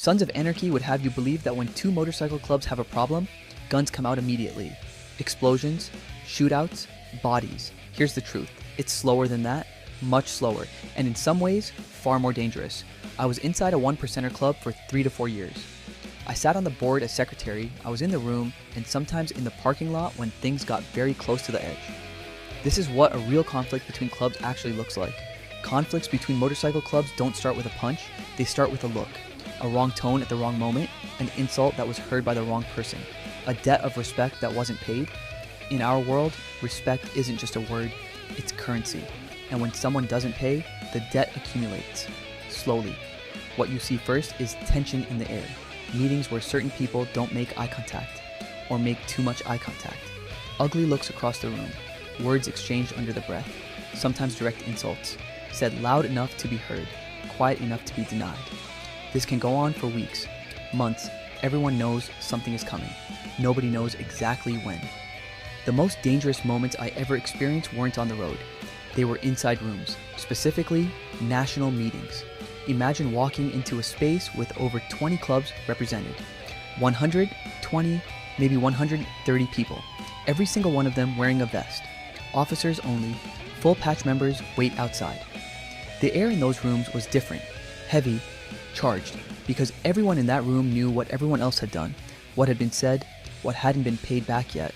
Sons of Anarchy would have you believe that when two motorcycle clubs have a problem, guns come out immediately. Explosions, shootouts, bodies. Here's the truth. It's slower than that, much slower, and in some ways, far more dangerous. I was inside a 1%er club for 3 to 4 years. I sat on the board as secretary, I was in the room, and sometimes in the parking lot when things got very close to the edge. This is what a real conflict between clubs actually looks like. Conflicts between motorcycle clubs don't start with a punch, they start with a look. A wrong tone at the wrong moment, an insult that was heard by the wrong person, a debt of respect that wasn't paid. In our world, respect isn't just a word, it's currency. And when someone doesn't pay, the debt accumulates. Slowly. What you see first is tension in the air. Meetings where certain people don't make eye contact, or make too much eye contact. Ugly looks across the room. Words exchanged under the breath. Sometimes direct insults. Said loud enough to be heard, quiet enough to be denied. This can go on for weeks, months. Everyone knows something is coming. Nobody knows exactly when. The most dangerous moments I ever experienced weren't on the road. They were inside rooms, specifically national meetings. Imagine walking into a space with over 20 clubs represented. 120, maybe 130 people. Every single one of them wearing a vest. Officers only. Full patch members wait outside. The air in those rooms was different, heavy, charged, because everyone in that room knew what everyone else had done, what had been said, what hadn't been paid back yet.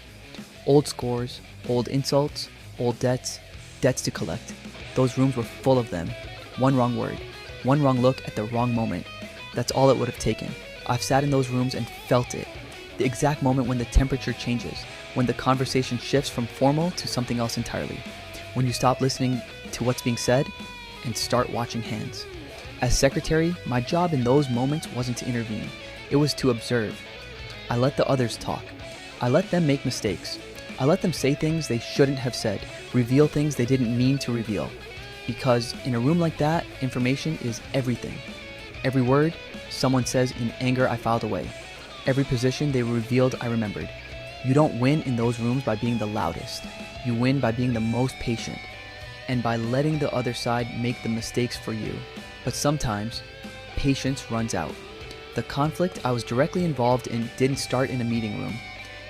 Old scores, old insults, old debts, debts to collect. Those rooms were full of them. One wrong word, one wrong look at the wrong moment. That's all it would have taken. I've sat in those rooms and felt it. The exact moment when the temperature changes, when the conversation shifts from formal to something else entirely. When you stop listening to what's being said and start watching hands. As secretary, my job in those moments wasn't to intervene. It was to observe. I let the others talk. I let them make mistakes. I let them say things they shouldn't have said, reveal things they didn't mean to reveal. Because in a room like that, information is everything. Every word someone says in anger I filed away. Every position they revealed I remembered. You don't win in those rooms by being the loudest. You win by being the most patient, and by letting the other side make the mistakes for you. But sometimes, patience runs out. The conflict I was directly involved in didn't start in a meeting room.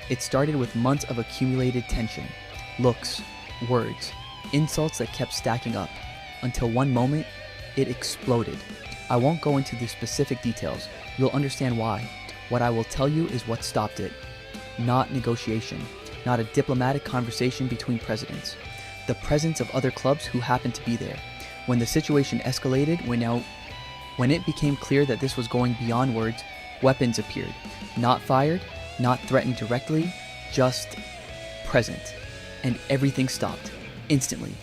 It started with months of accumulated tension, looks, words, insults that kept stacking up, until one moment, it exploded. I won't go into the specific details. You'll understand why. What I will tell you is what stopped it. Not negotiation, not a diplomatic conversation between presidents. The presence of other clubs who happened to be there. When the situation escalated, when it became clear that this was going beyond words, weapons appeared. Not fired, not threatened directly, just present. And everything stopped, instantly.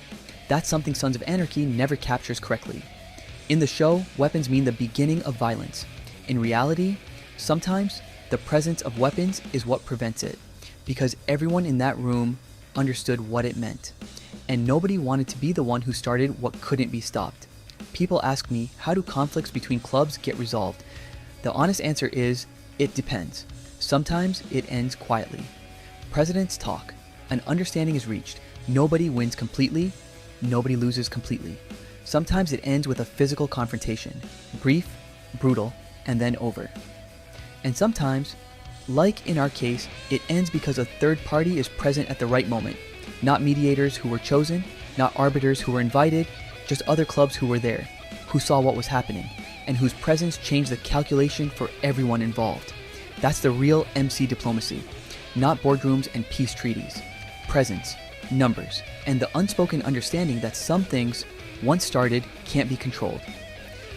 That's something Sons of Anarchy never captures correctly. In the show, weapons mean the beginning of violence. In reality, sometimes the presence of weapons is what prevents it, because everyone in that room understood what it meant. And nobody wanted to be the one who started what couldn't be stopped. People ask me, how do conflicts between clubs get resolved? The honest answer is, it depends. Sometimes it ends quietly. Presidents talk. An understanding is reached. Nobody wins completely. Nobody loses completely. Sometimes it ends with a physical confrontation. Brief, brutal, and then over. And sometimes, like in our case, it ends because a third party is present at the right moment. Not mediators who were chosen, not arbiters who were invited, just other clubs who were there, who saw what was happening, and whose presence changed the calculation for everyone involved. That's the real MC diplomacy, not boardrooms and peace treaties. Presence, numbers, and the unspoken understanding that some things, once started, can't be controlled.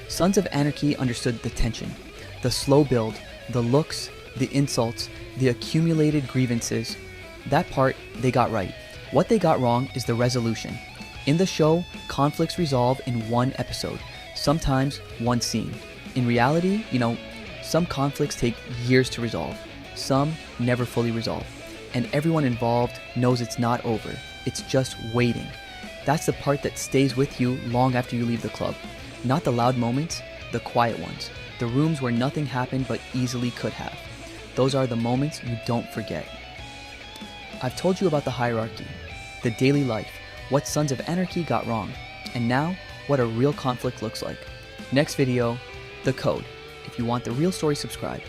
Sons of Anarchy understood the tension, the slow build, the looks, the insults, the accumulated grievances. That part they got right. What they got wrong is the resolution. In the show, conflicts resolve in one episode, sometimes one scene. In reality, some conflicts take years to resolve. Some never fully resolve. And everyone involved knows it's not over. It's just waiting. That's the part that stays with you long after you leave the club. Not the loud moments, the quiet ones. The rooms where nothing happened but easily could have. Those are the moments you don't forget. I've told you about the hierarchy, the daily life, what Sons of Anarchy got wrong, and now what a real conflict looks like. Next video, the code. If you want the real story, subscribe.